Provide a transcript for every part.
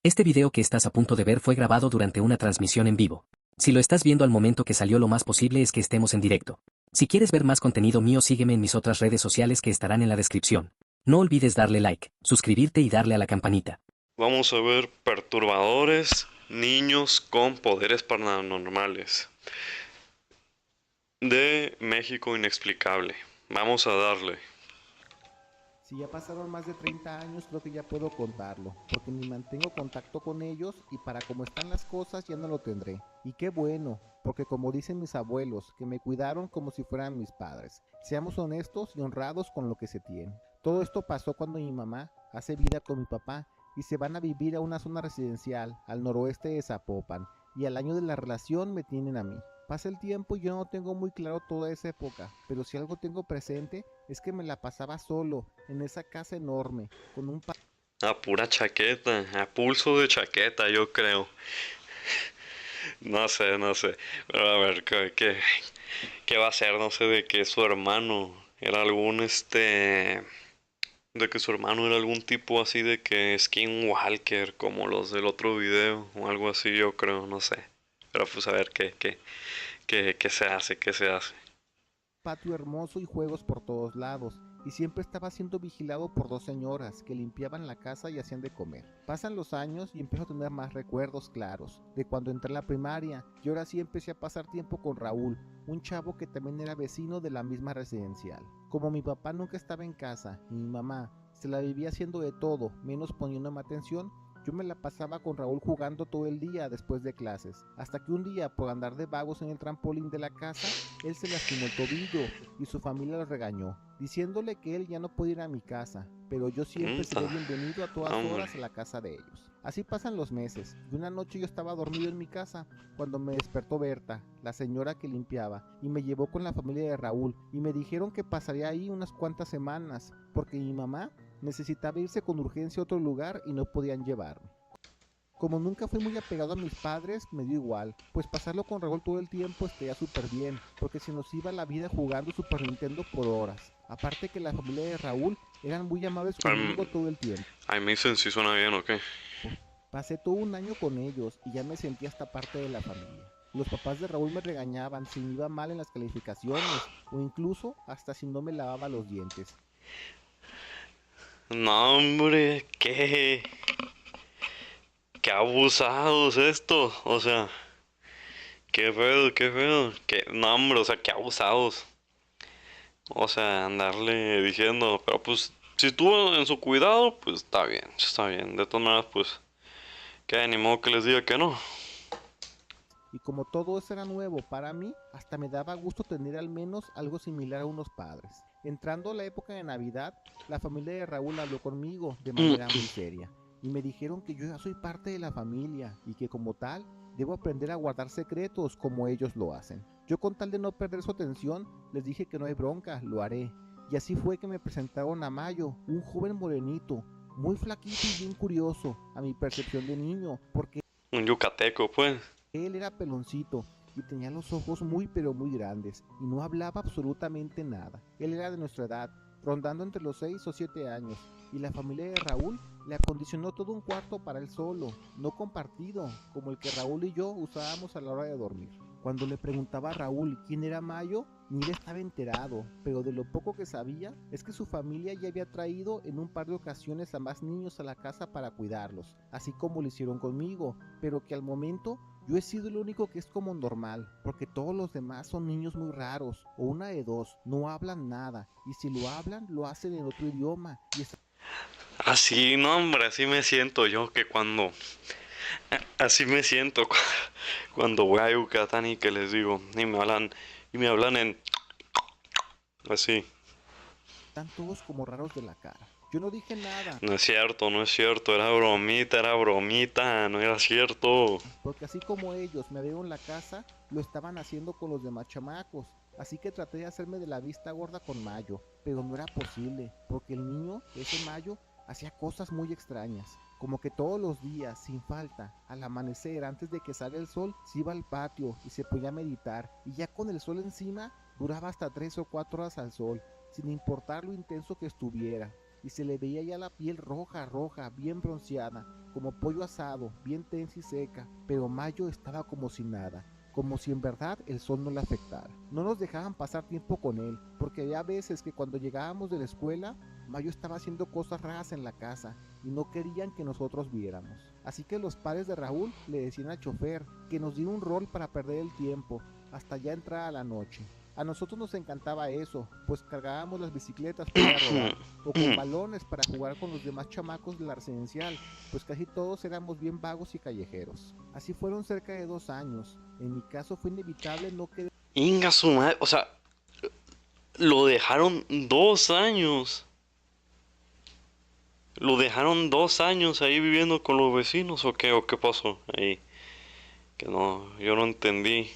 Este video que estás a punto de ver fue grabado durante una transmisión en vivo. Si lo estás viendo al momento que salió, lo más posible es que estemos en directo. Si quieres ver más contenido mío, sígueme en mis otras redes sociales que estarán en la descripción. No olvides darle like, suscribirte y darle a la campanita. Vamos a ver perturbadores, niños con poderes paranormales. De México inexplicable. Vamos a darle. Si ya pasaron más de 30 años, creo que ya puedo contarlo, porque ni mantengo contacto con ellos y para cómo están las cosas ya no lo tendré. Y qué bueno, porque como dicen mis abuelos, que me cuidaron como si fueran mis padres. Seamos honestos y honrados con lo que se tiene. Todo esto pasó cuando mi mamá hace vida con mi papá y se van a vivir a una zona residencial al noroeste de Zapopan, y al año de la relación me tienen a mí. Pasa el tiempo y yo no tengo muy claro toda esa época, pero si algo tengo presente es que me la pasaba solo en esa casa enorme, con un A pura chaqueta, a pulso de chaqueta, yo creo. No sé. Pero a ver, ¿qué va a ser? No sé, de que su hermano era algún de que su hermano era algún tipo así de que skinwalker, como los del otro video, o algo así, yo creo, no sé. Pero pues a ver qué se hace, qué se hace. patio hermoso y juegos por todos lados, y siempre estaba siendo vigilado por dos señoras que limpiaban la casa y hacían de comer. Pasan los años y empiezo a tener más recuerdos claros de cuando entré en la primaria, y ahora sí empecé a pasar tiempo con Raúl, un chavo que también era vecino de la misma residencial. Como mi papá nunca estaba en casa y mi mamá se la vivía haciendo de todo, menos poniéndome atención, yo me la pasaba con Raúl jugando todo el día después de clases, hasta que un día, por andar de vagos en el trampolín de la casa, él se lastimó el tobillo y su familia lo regañó, diciéndole que él ya no podía ir a mi casa, pero yo siempre Ta, seré bienvenido a todas hombre. horas a la casa de ellos. Así pasan los meses, y una noche yo estaba dormido en mi casa, cuando me despertó Berta, la señora que limpiaba, y me llevó con la familia de Raúl, y me dijeron que pasaría ahí unas cuantas semanas, porque mi mamá necesitaba irse con urgencia a otro lugar y no podían llevarme. Como nunca fui muy apegado a mis padres, me dio igual, pues pasarlo con Raúl todo el tiempo estaría súper bien, porque se nos iba la vida jugando Super Nintendo por horas. Aparte que la familia de Raúl eran muy amables Al, conmigo todo el tiempo. al Misen sí suena bien, ¿o qué? Pasé todo un año con ellos y ya me sentí hasta parte de la familia. Los papás de Raúl me regañaban si me iba mal en las calificaciones o incluso hasta si no me lavaba los dientes. No, hombre, qué abusados estos. O sea, qué feo. No, hombre, o sea, qué abusados. O sea, andarle diciendo, pero pues, si estuvo en su cuidado, pues está bien, está bien. De todas maneras, pues, que ni modo que les diga que no. Y como todo eso era nuevo para mí, hasta me daba gusto tener al menos algo similar a unos padres. Entrando la época de Navidad, la familia de Raúl habló conmigo de manera muy seria y me dijeron que yo ya soy parte de la familia y que como tal debo aprender a guardar secretos como ellos lo hacen. Yo, con tal de no perder su atención, les dije que no hay bronca, lo haré. Y así fue que me presentaron a Mayo, un joven morenito, muy flaquito y bien curioso a mi percepción de niño, porque Un yucateco, pues. él era peloncito y tenía los ojos muy pero muy grandes y no hablaba absolutamente nada. Él era de nuestra edad, rondando entre los 6 o 7 años, y la familia de Raúl le acondicionó todo un cuarto para él solo, no compartido, como el que Raúl y yo usábamos a la hora de dormir. Cuando le preguntaba a Raúl quién era Mayo, ni él estaba enterado, pero de lo poco que sabía es que su familia ya había traído en un par de ocasiones a más niños a la casa para cuidarlos, así como lo hicieron conmigo, pero que al momento yo he sido el único que es como normal, porque todos los demás son niños muy raros, o una de dos, no hablan nada, y si lo hablan, lo hacen en otro idioma, y es Así, no, hombre, así me siento yo que cuando. Así me siento cuando voy a Yucatán y que les digo, y me hablan en. Así. están todos como raros de la cara. Yo no dije nada, No es cierto, no es cierto, era bromita, no era cierto. porque así como ellos me abrieron la casa, lo estaban haciendo con los demás chamacos. Así que traté de hacerme de la vista gorda con Mayo, pero no era posible, porque el niño, ese Mayo, hacía cosas muy extrañas. Como que todos los días, sin falta, al amanecer, antes de que salga el sol, se iba al patio y se ponía a meditar, y ya con el sol encima, duraba hasta 3 o 4 horas al sol, sin importar lo intenso que estuviera. y se le veía ya la piel roja, bien bronceada, como pollo asado, bien tensa y seca, pero Mayo estaba como sin nada, como si en verdad el sol no le afectara. No nos dejaban pasar tiempo con él, porque había veces que cuando llegábamos de la escuela, Mayo estaba haciendo cosas raras en la casa y no querían que nosotros viéramos. Así que los padres de Raúl le decían al chofer que nos diera un rol para perder el tiempo, hasta ya entrada la noche. A nosotros nos encantaba eso, pues cargábamos las bicicletas para rodar, o con balones para jugar con los demás chamacos de la residencial, pues casi todos éramos bien vagos y callejeros. Así fueron cerca de 2 años. En mi caso fue inevitable no querer... Inga su madre, o sea, lo dejaron 2 años. ¿Lo dejaron 2 años ahí viviendo con los vecinos o qué? ¿O qué pasó ahí? Que no, yo no entendí.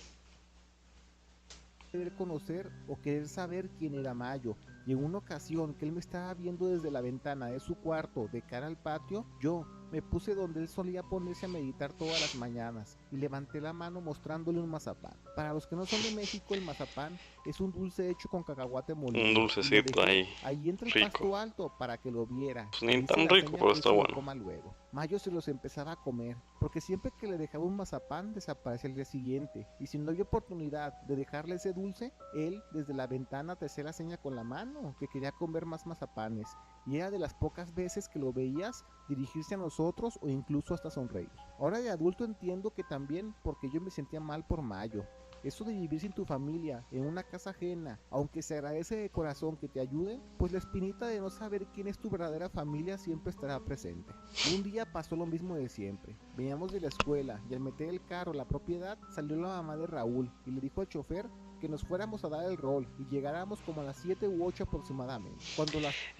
querer conocer o querer saber quién era Mayo, y en una ocasión que él me estaba viendo desde la ventana de su cuarto de cara al patio, yo me puse donde él solía ponerse a meditar todas las mañanas y levanté la mano mostrándole un mazapán. Para los que no son de México, el mazapán es un dulce hecho con cacahuate molido. Un dulcecito ahí Entre el rico. pasto alto para que lo viera. Pues ni tan rico, pero está bueno. Coma luego. Mayo se los empezaba a comer, porque siempre que le dejaba un mazapán desaparecía el día siguiente, y si no había oportunidad de dejarle ese dulce, él desde la ventana te hacía la seña con la mano que quería comer más mazapanes, y era de las pocas veces que lo veías dirigirse a nosotros o incluso hasta sonreír. Ahora de adulto entiendo que también porque yo me sentía mal por Mayo. Eso de vivir sin tu familia, en una casa ajena, aunque se agradece de corazón que te ayuden, pues la espinita de no saber quién es tu verdadera familia siempre estará presente. Un día pasó lo mismo de siempre. Veníamos de la escuela y al meter el carro a la propiedad salió la mamá de Raúl y le dijo al chofer que nos fuéramos a dar el rol y llegáramos como a las 7 u 8 aproximadamente.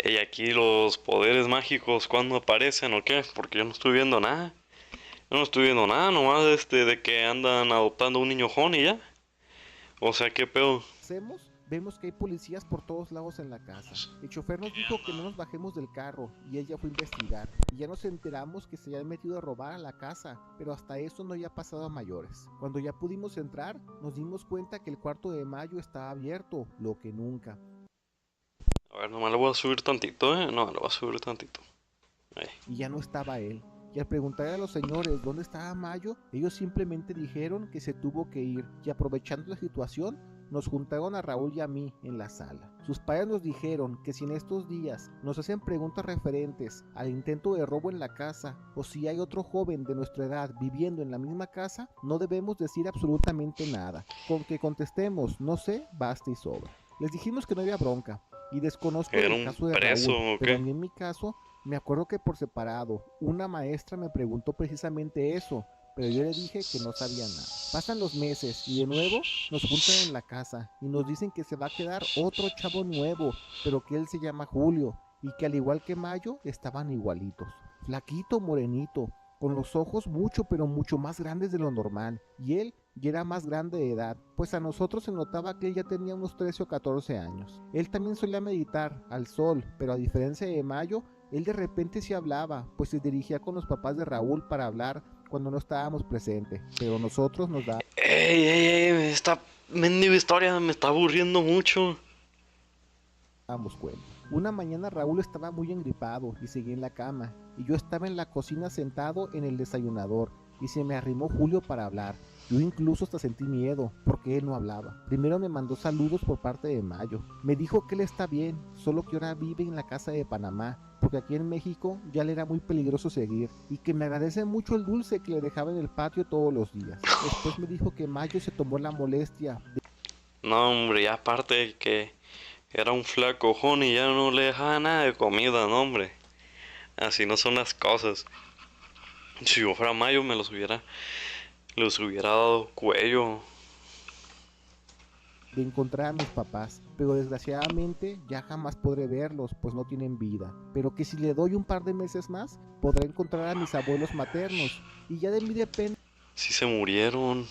Y aquí los poderes mágicos, ¿cuándo aparecen o qué? Porque yo no estoy viendo nada. Yo no estoy viendo nada, nomás de que andan adoptando un niño jón y ya. O sea, ¿qué pedo? Vemos que hay policías por todos lados en la casa. El chofer nos dijo que no nos bajemos del carro y ella fue a investigar. Y ya nos enteramos que se habían metido a robar a la casa, pero hasta eso no había pasado a mayores. Cuando ya pudimos entrar, nos dimos cuenta que el cuarto de Mayo estaba abierto, lo que nunca. A ver, nomás le voy a subir tantito, No, le voy a subir tantito. Ahí. Y ya no estaba él. Y al preguntarle a los señores dónde estaba Mayo, ellos simplemente dijeron que se tuvo que ir, y aprovechando la situación, nos juntaron a Raúl y a mí en la sala. Sus padres nos dijeron que si en estos días nos hacen preguntas referentes al intento de robo en la casa, o si hay otro joven de nuestra edad viviendo en la misma casa, no debemos decir absolutamente nada. Con que contestemos, no sé, basta y sobra. Les dijimos que no había bronca, y desconozco el caso de Raúl, pero en mi caso, me acuerdo que por separado, una maestra me preguntó precisamente eso, pero yo le dije que no sabía nada. Pasan los meses y de nuevo nos juntan en la casa y nos dicen que se va a quedar otro chavo nuevo, pero que él se llama Julio y que al igual que Mayo estaban igualitos. Flaquito, morenito, con los ojos mucho pero mucho más grandes de lo normal, y él ya era más grande de edad, pues a nosotros se notaba que él ya tenía unos 13 o 14 años. Él también solía meditar al sol, pero a diferencia de Mayo, él de repente sí hablaba, pues se dirigía con los papás de Raúl para hablar cuando no estábamos presentes, pero nosotros nos da... Esta mendiga historia me está aburriendo mucho. Damos cuenta. Una mañana Raúl estaba muy engripado y seguía en la cama, y yo estaba en la cocina sentado en el desayunador, y se me arrimó Julio para hablar. Yo incluso hasta sentí miedo, porque él no hablaba. Primero me mandó saludos por parte de Mayo. Me dijo que él está bien, solo que ahora vive en la casa de Panamá, porque aquí en México ya le era muy peligroso seguir, y que me agradece mucho el dulce que le dejaba en el patio todos los días. Después me dijo que Mayo se tomó la molestia de... No, hombre, ya aparte que era un flaco jón y ya no le dejaba nada de comida, no, hombre. Así no son las cosas. Si yo fuera Mayo me los hubiera dado cuello. De encontrar a mis papás, pero desgraciadamente ya jamás podré verlos, pues no tienen vida. Pero que si le doy un par de meses más, podré encontrar a mis abuelos maternos, y ya de mí depende. Sí se murieron.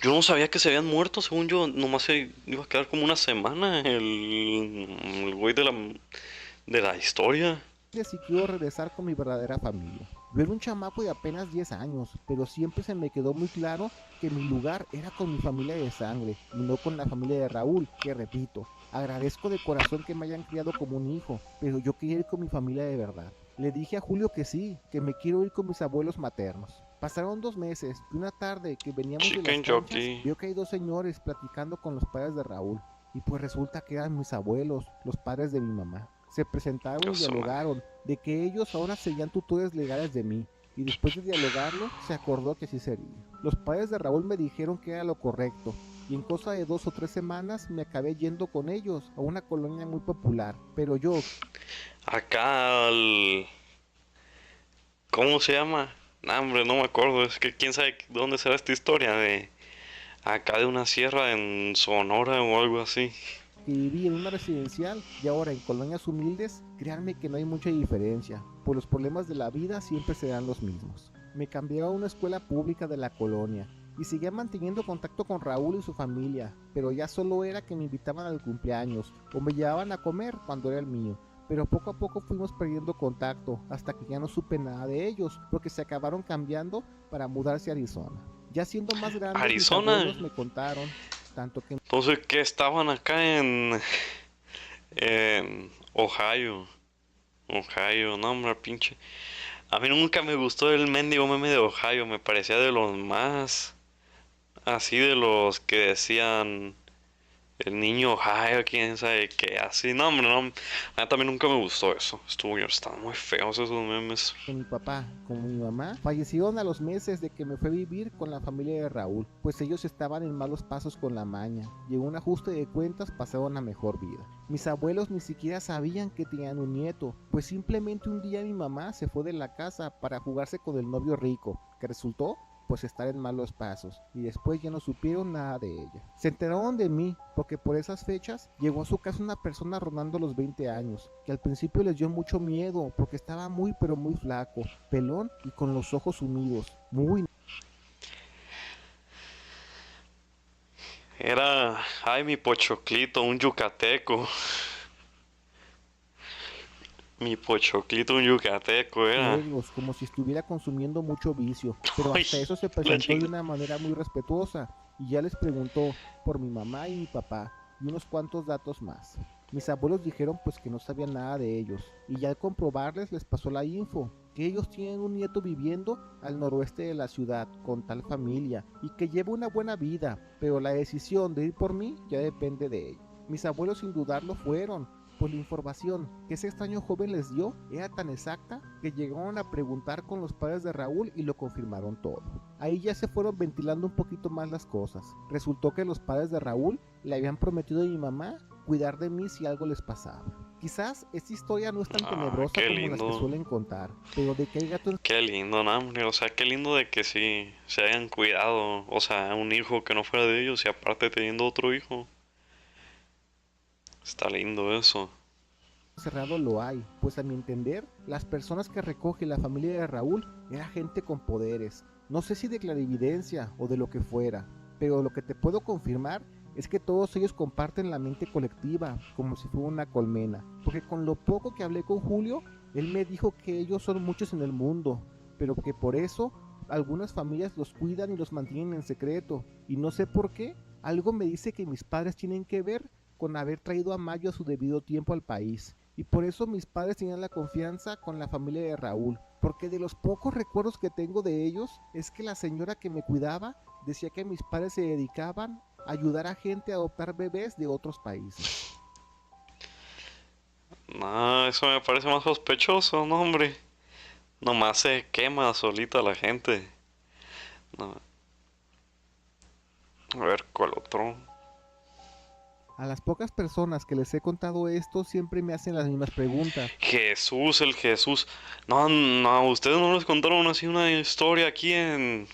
Yo no sabía que se habían muerto, según yo, nomás se iba a quedar como una semana el güey de la historia. Si quiero regresar con mi verdadera familia. Yo era un chamaco de apenas 10 años, pero siempre se me quedó muy claro que mi lugar era con mi familia de sangre y no con la familia de Raúl, que repito, Agradezco de corazón que me hayan criado como un hijo, pero yo quería ir con mi familia de verdad. Le dije a Julio que sí, que me quiero ir con mis abuelos maternos. Pasaron 2 meses y una tarde que veníamos de las Chicken canchas, jockey. vio que hay dos señores platicando con los padres de Raúl. Y pues resulta que eran mis abuelos, los padres de mi mamá. Se presentaron y Cosa madre. dialogaron de que ellos ahora serían tutores legales de mí. Y después de dialogarlo, se acordó que así sería. Los padres de Raúl me dijeron que era lo correcto, y en cosa de 2 o 3 semanas me acabé yendo con ellos a una colonia muy popular. Pero yo, Acá al... ¿Cómo se llama? Nah, hombre, no me acuerdo. Es que quién sabe dónde será esta historia de... Acá de una sierra en Sonora o algo así. que viví en una residencial y ahora en colonias humildes, créanme que no hay mucha diferencia, pues los problemas de la vida siempre serán los mismos. Me cambié a una escuela pública de la colonia y seguía manteniendo contacto con Raúl y su familia, pero ya solo era que me invitaban al cumpleaños o me llevaban a comer cuando era el mío. Pero poco a poco fuimos perdiendo contacto hasta que ya no supe nada de ellos porque se acabaron cambiando para mudarse a Arizona. Ya siendo más grandes, mis Arizona. abuelos me contaron tanto que Entonces, ¿qué estaban acá en Ohio? Ohio, no, hombre, pinche. A mí nunca me gustó el mendigo meme de Ohio. Me parecía de los más... Así de los que decían... El niño Ohio, quién sabe qué, así. No, hombre, no. A mí también nunca me gustó eso. Estaban muy feos esos memes. mi papá como mi mamá fallecieron a los meses de que me fui a vivir con la familia de Raúl, pues ellos estaban en malos pasos con la maña y en un ajuste de cuentas pasaron a mejor vida. Mis abuelos ni siquiera sabían que tenían un nieto, pues simplemente un día mi mamá se fue de la casa para jugarse con el novio rico, que resultó pues estar en malos pasos, y después ya no supieron nada de ella. Se enteraron de mí porque por esas fechas llegó a su casa una persona rondando los 20 años, que al principio les dio mucho miedo porque estaba muy pero muy flaco, pelón y con los ojos sumidos, muy... Era, ay, mi pochoclito, un yucateco. Mi pochoclito, un yucateco era. Negros, como si estuviera consumiendo mucho vicio, pero Ay, hasta eso se la presentó de chingada. una manera muy respetuosa y ya les preguntó por mi mamá y mi papá y unos cuantos datos más. Mis abuelos dijeron pues que no sabían nada de ellos y ya al comprobarles les pasó la info, que ellos tienen un nieto viviendo al noroeste de la ciudad con tal familia y que lleva una buena vida, pero la decisión de ir por mí ya depende de ellos. Mis abuelos sin dudarlo fueron, pues la información que ese extraño joven les dio era tan exacta que llegaron a preguntar con los padres de Raúl y lo confirmaron todo. Ahí ya se fueron ventilando un poquito más las cosas. Resultó que los padres de Raúl le habían prometido a mi mamá cuidar de mí si algo les pasaba. Quizás esta historia no es tan Ah, tenebrosa qué como las que lindo. suelen contar, pero de que hay gatos Qué lindo, ¿no, hombre? O sea, qué lindo de que sí se hayan cuidado. O sea, un hijo que no fuera de ellos y aparte teniendo otro hijo. Está lindo eso. cerrado lo hay, pues a mi entender, las personas que recoge la familia de Raúl era gente con poderes, no sé si de clarividencia o de lo que fuera, pero lo que te puedo confirmar es que todos ellos comparten la mente colectiva, como si fuera una colmena, porque con lo poco que hablé con Julio, él me dijo que ellos son muchos en el mundo, pero que por eso algunas familias los cuidan y los mantienen en secreto, y no sé por qué, algo me dice que mis padres tienen que ver con haber traído a Mayo a su debido tiempo al país. Y por eso mis padres tenían la confianza con la familia de Raúl, porque de los pocos recuerdos que tengo de ellos es que la señora que me cuidaba decía que mis padres se dedicaban a ayudar a gente a adoptar bebés de otros países. No, eso me parece más sospechoso, no, hombre. Nomás se quema solita la gente. No. A ver, ¿cuál otro? A las pocas personas que les he contado esto siempre me hacen las mismas preguntas. Jesús, el Jesús. No, no, ustedes no les contaron así una historia aquí en...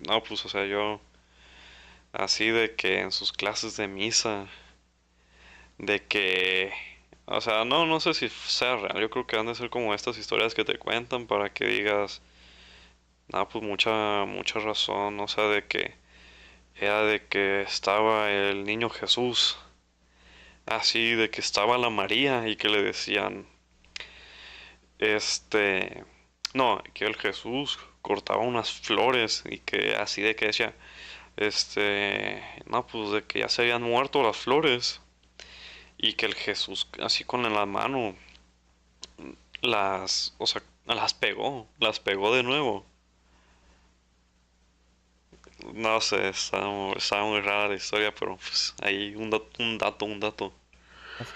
No, pues, o sea, yo... Así de que en sus clases de misa... De que... O sea, no, no sé si sea real. Yo creo que han de ser como estas historias que te cuentan para que digas... No, pues mucha razón. O sea, de que... Era de que estaba el niño Jesús. Así, de que estaba la María y que le decían... Este... No, que el Jesús cortaba unas flores y que así de que decía... No, pues de que ya se habían muerto las flores. y que el Jesús así con la mano o sea, las pegó de nuevo. No sé, está muy rara la historia, pero pues hay un dato,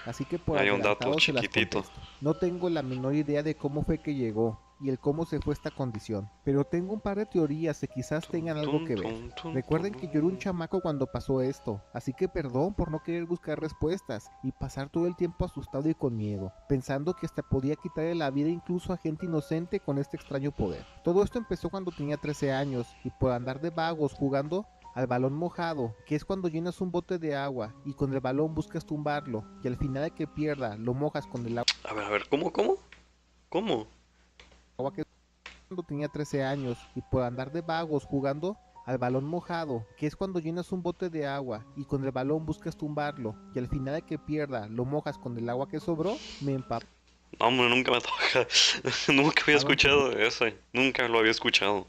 Así que por hay un dato adelantado se las chiquitito. contesto. No tengo la menor idea de cómo fue que llegó y el cómo se fue a esta condición, pero tengo un par de teorías que quizás tengan algo que ver. Recuerden que yo era un chamaco cuando pasó esto, así que perdón por no querer buscar respuestas y pasar todo el tiempo asustado y con miedo, pensando que hasta podía quitarle la vida incluso a gente inocente con este extraño poder. Todo esto empezó cuando tenía 13 años y por andar de vagos jugando al balón mojado, que es cuando llenas un bote de agua y con el balón buscas tumbarlo y al final de que pierda lo mojas con el A ver, ¿cómo? agua que cuando tenía 13 años y por andar de vagos jugando al balón mojado, que es cuando llenas un bote de agua y con el balón buscas tumbarlo y al final de que pierda lo mojas con el agua que sobró, me empaparon No, hombre, nunca me toca. Nunca había por escuchado de ese. Nunca lo había escuchado.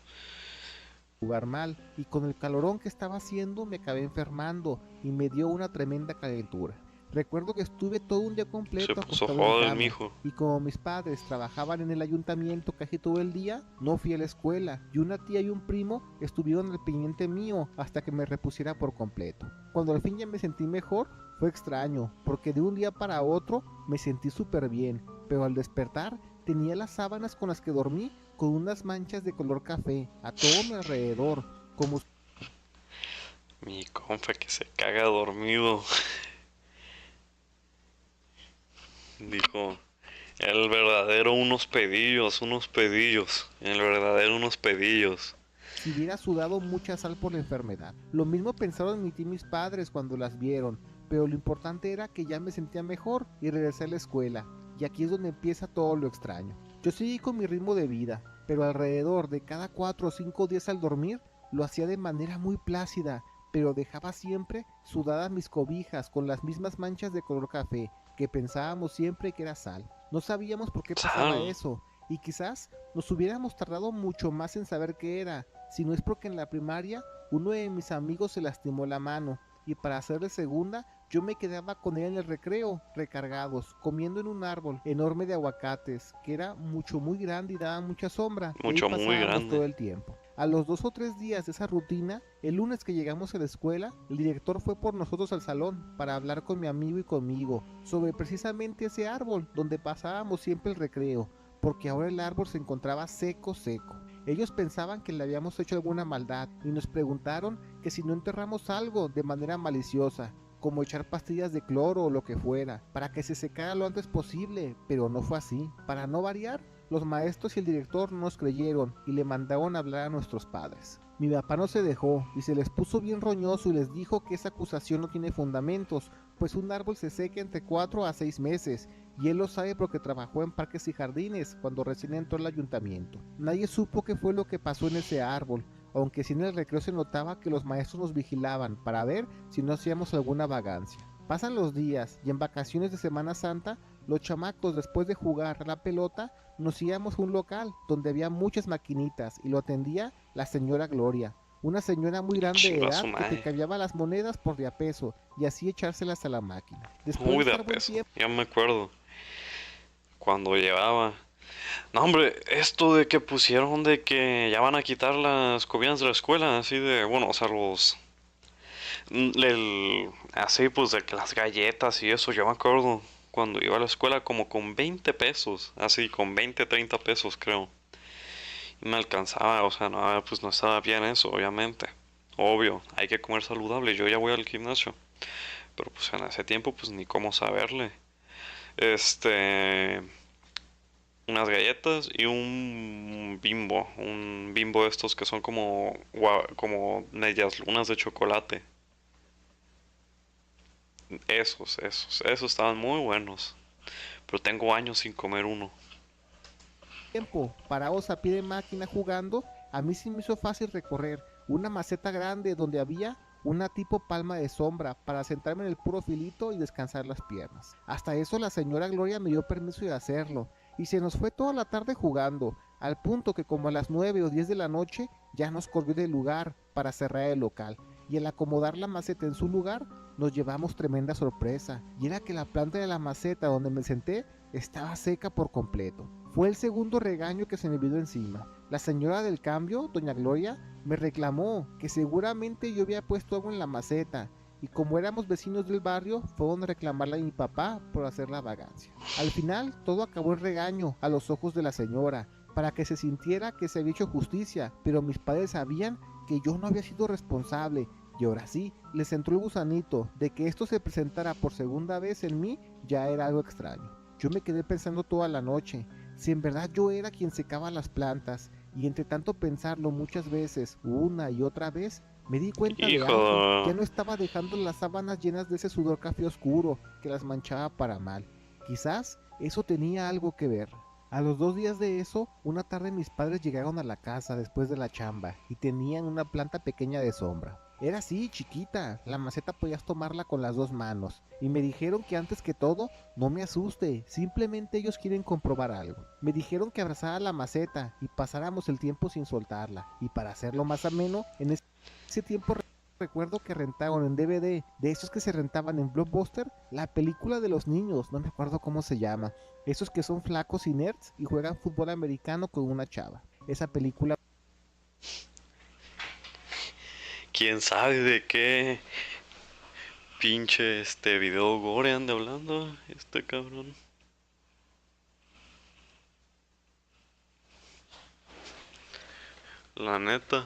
jugar mal y con el calorón que estaba haciendo me acabé enfermando y me dio una tremenda calentura. Recuerdo que estuve todo un día Se completo puso acostado en joven, cama mijo. y como mis padres trabajaban en el ayuntamiento casi todo el día, no fui a la escuela y una tía y un primo estuvieron al pendiente mío hasta que me repusiera por completo. Cuando al fin ya me sentí mejor, fue extraño porque de un día para otro me sentí súper bien, pero al despertar tenía las sábanas con las que dormí con unas manchas de color café a todo mi alrededor, como Mi compa que se caga dormido. Dijo, el verdadero unos pedillos. El verdadero unos pedillos. si hubiera sudado mucha sal por la enfermedad. Lo mismo pensaron mi tía y mis padres cuando las vieron, pero lo importante era que ya me sentía mejor y regresé a la escuela, y aquí es donde empieza todo lo extraño. Yo seguí con mi ritmo de vida, pero alrededor de cada 4 o 5 días al dormir, lo hacía de manera muy plácida, pero dejaba siempre sudadas mis cobijas con las mismas manchas de color café, que pensábamos siempre que era sal. No sabíamos por qué pasaba Sal. eso, y quizás nos hubiéramos tardado mucho más en saber qué era, si no es porque en la primaria uno de mis amigos se lastimó la mano y para hacerle segunda yo me quedaba con él en el recreo, recargados, comiendo en un árbol enorme de aguacates, que era muy grande y daba mucha sombra, y ahí Mucho, muy pasábamos todo grande. el tiempo. A los 2 o 3 días de esa rutina, el lunes que llegamos a la escuela, el director fue por nosotros al salón para hablar con mi amigo y conmigo sobre precisamente ese árbol donde pasábamos siempre el recreo, porque ahora el árbol se encontraba seco. Ellos pensaban que le habíamos hecho alguna maldad y nos preguntaron que si no enterramos algo de manera maliciosa, como echar pastillas de cloro o lo que fuera, para que se secara lo antes posible, pero no fue así. Para no variar, los maestros y el director no nos creyeron y le mandaron a hablar a nuestros padres. Mi papá no se dejó y se les puso bien roñoso y les dijo que esa acusación no tiene fundamentos, pues un árbol se seca entre 4 a 6 meses y él lo sabe porque trabajó en parques y jardines cuando recién entró al ayuntamiento. Nadie supo qué fue lo que pasó en ese árbol, aunque sí en el recreo se notaba que los maestros nos vigilaban para ver si no hacíamos alguna vagancia. Pasan los días y en vacaciones de Semana Santa, los chamacos después de jugar a la pelota nos íbamos a un local donde había muchas maquinitas y lo atendía la señora Gloria, una señora muy grande de Chinga edad su que te madre. cambiaba las monedas por de a peso y así echárselas a la máquina. Después de Muy de estar a buen peso. tiempo Ya me acuerdo. Cuando llevaba. No, hombre, esto de que pusieron de que ya van a quitar las comidas de la escuela, así de, bueno, o sea, así pues de que las galletas y eso, yo me acuerdo cuando iba a la escuela como con 20 pesos, así con 20 30 pesos creo. Y me alcanzaba, o sea, no, pues no estaba bien eso, obviamente. Obvio, hay que comer saludable, yo ya voy al gimnasio. Pero pues en ese tiempo pues ni cómo saberle. Este, unas galletas y un bimbo de estos que son como como medias lunas de chocolate. Esos estaban muy buenos. Pero tengo años sin comer uno. parados a pie de máquina jugando, a mí sí me hizo fácil recorrer una maceta grande donde había una tipo palma de sombra para sentarme en el puro filito y descansar las piernas. Hasta eso la señora Gloria me dio permiso de hacerlo y se nos fue toda la tarde jugando, al punto que como a las 9 o 10 de la noche ya nos corrió del lugar para cerrar el local. y al acomodar la maceta en su lugar, nos llevamos tremenda sorpresa, y era que la planta de la maceta donde me senté estaba seca por completo. Fue el segundo regaño que se me vino encima. La señora del cambio, doña Gloria, me reclamó que seguramente yo había puesto algo en la maceta, y como éramos vecinos del barrio, fueron a reclamarle a mi papá por hacer la vagancia. Al final, todo acabó en regaño a los ojos de la señora, para que se sintiera que se había hecho justicia, pero mis padres sabían que yo no había sido responsable, y ahora sí, les entró el gusanito de que esto se presentara por segunda vez en mí, ya era algo extraño. Yo me quedé pensando toda la noche, si en verdad yo era quien secaba las plantas, y entre tanto pensarlo muchas veces, una y otra vez, me di cuenta de algo. Ya no estaba dejando las sábanas llenas de ese sudor café oscuro que las manchaba para mal. Quizás eso tenía algo que ver. A los 2 días de eso, una tarde mis padres llegaron a la casa después de la chamba y tenían una planta pequeña de sombra. Era así, chiquita, la maceta podías tomarla con las 2 manos. Y me dijeron que antes que todo, no me asuste, simplemente ellos quieren comprobar algo. Me dijeron que abrazara la maceta y pasáramos el tiempo sin soltarla. Y para hacerlo más ameno, en ese tiempo recuerdo que rentaron en DVD, de esos que se rentaban en Blockbuster, la película de los niños, no me acuerdo cómo se llama. Esos que son flacos y nerds y juegan fútbol americano con una chava. Esa película... ¿Quién sabe de qué pinche video gore anda hablando este cabrón? La neta.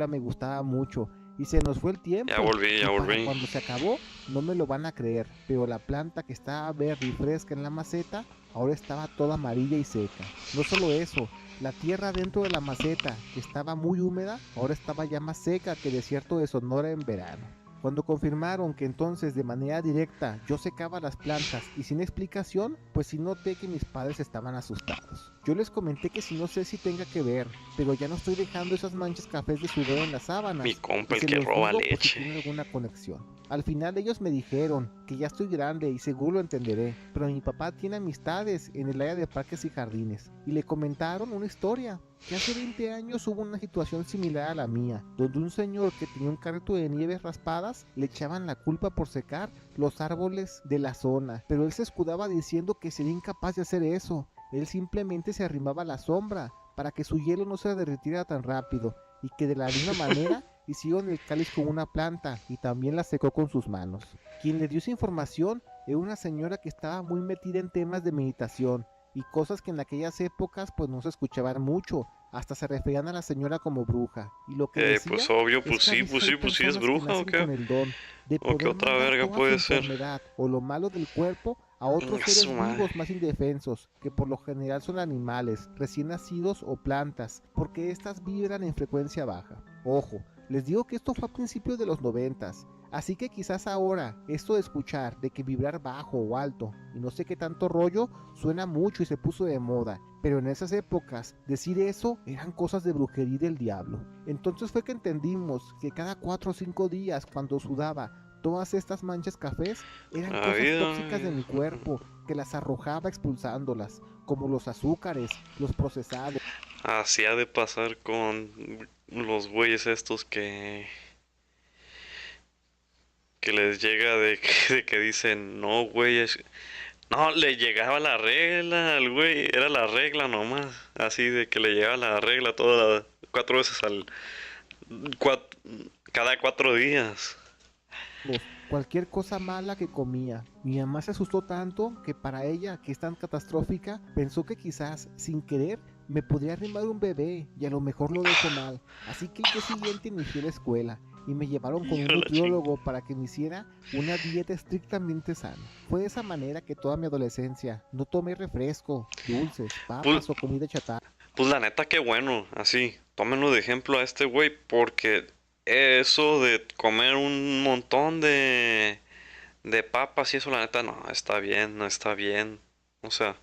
me gustaba mucho y se nos fue el tiempo. Ya volví. Cuando se acabó, no me lo van a creer, pero la planta que estaba verde y fresca en la maceta ahora estaba toda amarilla y seca. No solo eso, la tierra dentro de la maceta, que estaba muy húmeda, ahora estaba ya más seca que desierto de Sonora en verano. Cuando confirmaron que entonces de manera directa yo secaba las plantas y sin explicación, pues sí noté que mis padres estaban asustados. Yo les comenté que si no sé si tenga que ver, pero ya no estoy dejando esas manchas cafés de sudor en las sábanas. Mi compa el que roba leche. Si tiene alguna conexión. Al final ellos me dijeron que ya estoy grande y seguro lo entenderé, pero mi papá tiene amistades en el área de parques y jardines y le comentaron una historia. Que hace 20 años hubo una situación similar a la mía, donde un señor que tenía un carrito de nieves raspadas le echaban la culpa por secar los árboles de la zona, pero él se escudaba diciendo que sería incapaz de hacer eso. Él simplemente se arrimaba a la sombra para que su hielo no se derritiera tan rápido y que de la misma manera hicieron el cáliz con una planta y también la secó con sus manos. Quien le dio esa información era una señora que estaba muy metida en temas de meditación y cosas que en aquellas épocas pues no se escuchaban mucho, hasta se referían a la señora como bruja. Y lo que decía pues obvio, pues sí es bruja o qué. ¿O qué otra verga puede ser? O lo malo del cuerpo a otros seres vivos más indefensos, que por lo general son animales, recién nacidos o plantas, porque estas vibran en frecuencia baja. Ojo, les digo que esto fue a principios de los 90s, así que quizás ahora esto de escuchar de que vibrar bajo o alto y no sé qué tanto rollo suena mucho y se puso de moda, pero en esas épocas decir eso eran cosas de brujería del diablo. Entonces fue que entendimos que cada 4 o 5 días cuando sudaba todas estas manchas cafés eran cosas tóxicas de mi cuerpo que las arrojaba expulsándolas, como los azúcares, los procesados. Así ha de pasar con los güeyes estos que les llega de que dicen, no güey, no, le llegaba la regla al güey, era la regla nomás, así de que le llegaba la regla todas 4 veces cada 4 días. cualquier cosa mala que comía. Mi mamá se asustó tanto que para ella, que es tan catastrófica, pensó que quizás, sin querer, me podría arrimar un bebé y a lo mejor lo dejo mal. Así que el día siguiente me fui a la escuela y me llevaron con un Hijo de la nutriólogo para que me hiciera una dieta estrictamente sana. Fue de esa manera que toda mi adolescencia no tomé refresco, dulces, Pues, papas o comida chatarra. pues la neta, qué bueno, así. Tómenlo de ejemplo a este güey, porque eso de comer un montón de papas y eso, la neta, no está bien, no está bien. O sea,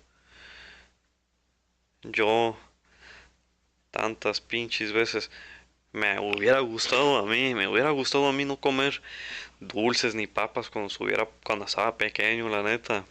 yo tantas pinches veces me hubiera gustado a mí no comer dulces ni papas cuando estaba pequeño, la neta.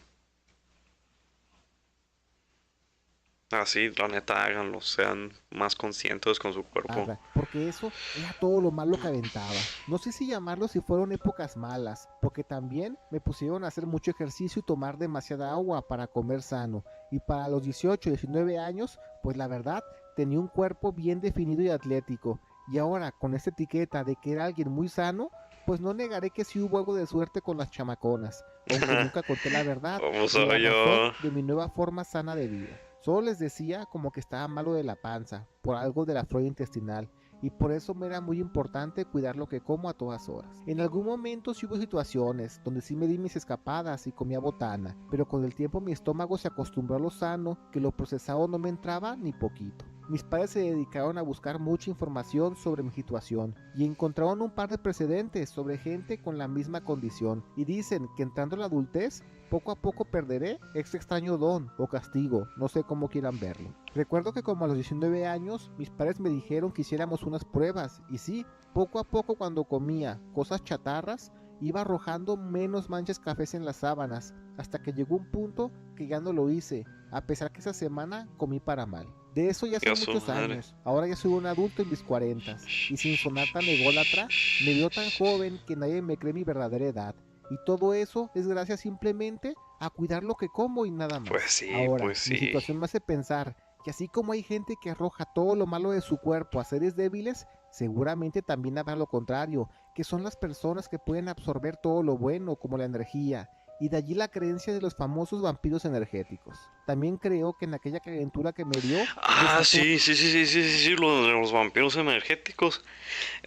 Así, la neta, háganlo, sean más conscientes con su cuerpo. Porque eso era todo lo malo que aventaba. No sé si llamarlo si fueron épocas malas, porque también me pusieron a hacer mucho ejercicio y tomar demasiada agua para comer sano. Y para los 18, 19 años, pues la verdad, tenía un cuerpo bien definido y atlético. Y ahora, con esta etiqueta de que era alguien muy sano, pues no negaré que sí hubo algo de suerte con las chamaconas, aunque nunca conté la verdad Como y la soy razón yo. de mi nueva forma sana de vida. Solo les decía como que estaba malo de la panza, por algo de la flora intestinal, y por eso me era muy importante cuidar lo que como a todas horas. En algún momento sí hubo situaciones donde sí me di mis escapadas y comía botana, pero con el tiempo mi estómago se acostumbró a lo sano, que lo procesado no me entraba ni poquito. Mis padres se dedicaron a buscar mucha información sobre mi situación y encontraron un par de precedentes sobre gente con la misma condición y dicen que entrando en la adultez poco a poco perderé este extraño don o castigo, no sé cómo quieran verlo. Recuerdo que como a los 19 años mis padres me dijeron que hiciéramos unas pruebas y sí, poco a poco cuando comía cosas chatarras iba arrojando menos manchas cafés en las sábanas hasta que llegó un punto que ya no lo hice, a pesar que esa semana comí para mal. De eso ya son Dios su muchos madre. años, ahora ya soy un adulto en mis 40 y sin sonar tan ególatra, me veo tan joven que nadie me cree mi verdadera edad. Y todo eso es gracias simplemente a cuidar lo que como y nada más. Pues sí, Ahora, pues mi sí. situación me hace pensar que así como hay gente que arroja todo lo malo de su cuerpo a seres débiles, seguramente también habrá lo contrario, que son las personas que pueden absorber todo lo bueno como la energía, y de allí la creencia de los famosos vampiros energéticos. También creo que en aquella calentura que me dio, Ah, desató sí, lo de los vampiros energéticos.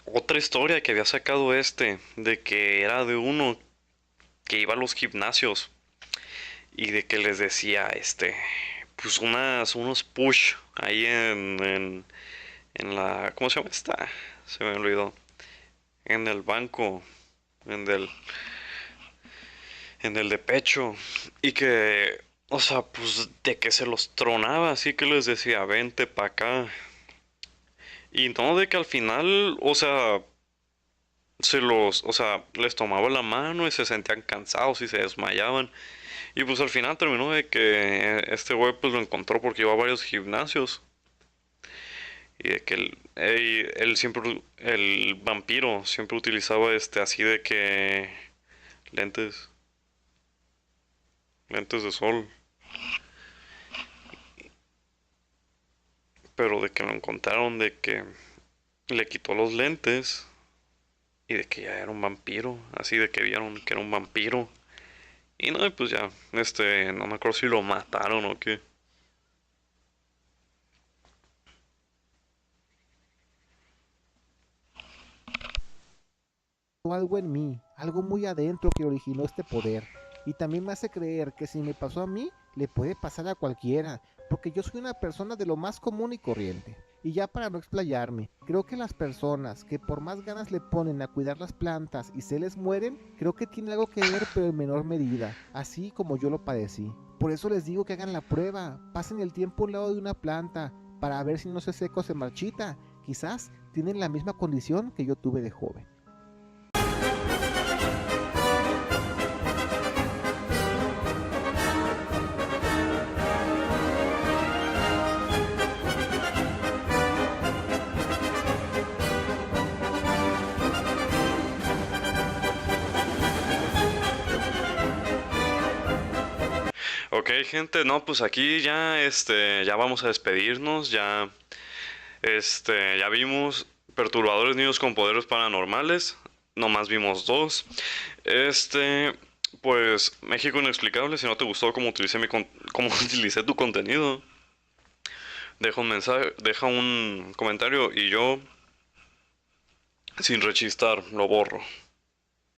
Otra historia que había sacado de que era de uno que iba a los gimnasios y de que les decía, pues unos push ahí en la, ¿cómo se llama esta? Se me olvidó. En el banco, en el, en el de pecho. Y que, o sea, pues de que se los tronaba, así que les decía, vente pa' acá. Y no de que al final, o sea, o sea, les tomaba la mano y se sentían cansados y se desmayaban. Y pues al final terminó de que este güey pues lo encontró porque iba a varios gimnasios. Y de que él siempre, el vampiro siempre utilizaba así de que lentes, lentes de sol. Pero de que lo encontraron de que le quitó los lentes y de que ya era un vampiro. Así de que vieron que era un vampiro. Y no, y pues ya, no me acuerdo si lo mataron o qué. algo en mí, algo muy adentro que originó este poder. Y también me hace creer que si me pasó a mí, le puede pasar a cualquiera, porque yo soy una persona de lo más común y corriente. Y ya para no explayarme, creo que las personas que por más ganas le ponen a cuidar las plantas y se les mueren, creo que tiene algo que ver pero en menor medida, así como yo lo padecí. Por eso les digo que hagan la prueba, pasen el tiempo al lado de una planta, para ver si no se seca o se marchita. Quizás tienen la misma condición que yo tuve de joven. Ok, gente, no, pues aquí ya, ya vamos a despedirnos, ya vimos perturbadores niños con poderes paranormales. nomás vimos dos. Pues México Inexplicable, si no te gustó cómo cómo utilicé tu contenido, deja un mensaje, deja un comentario y yo, sin rechistar, lo borro.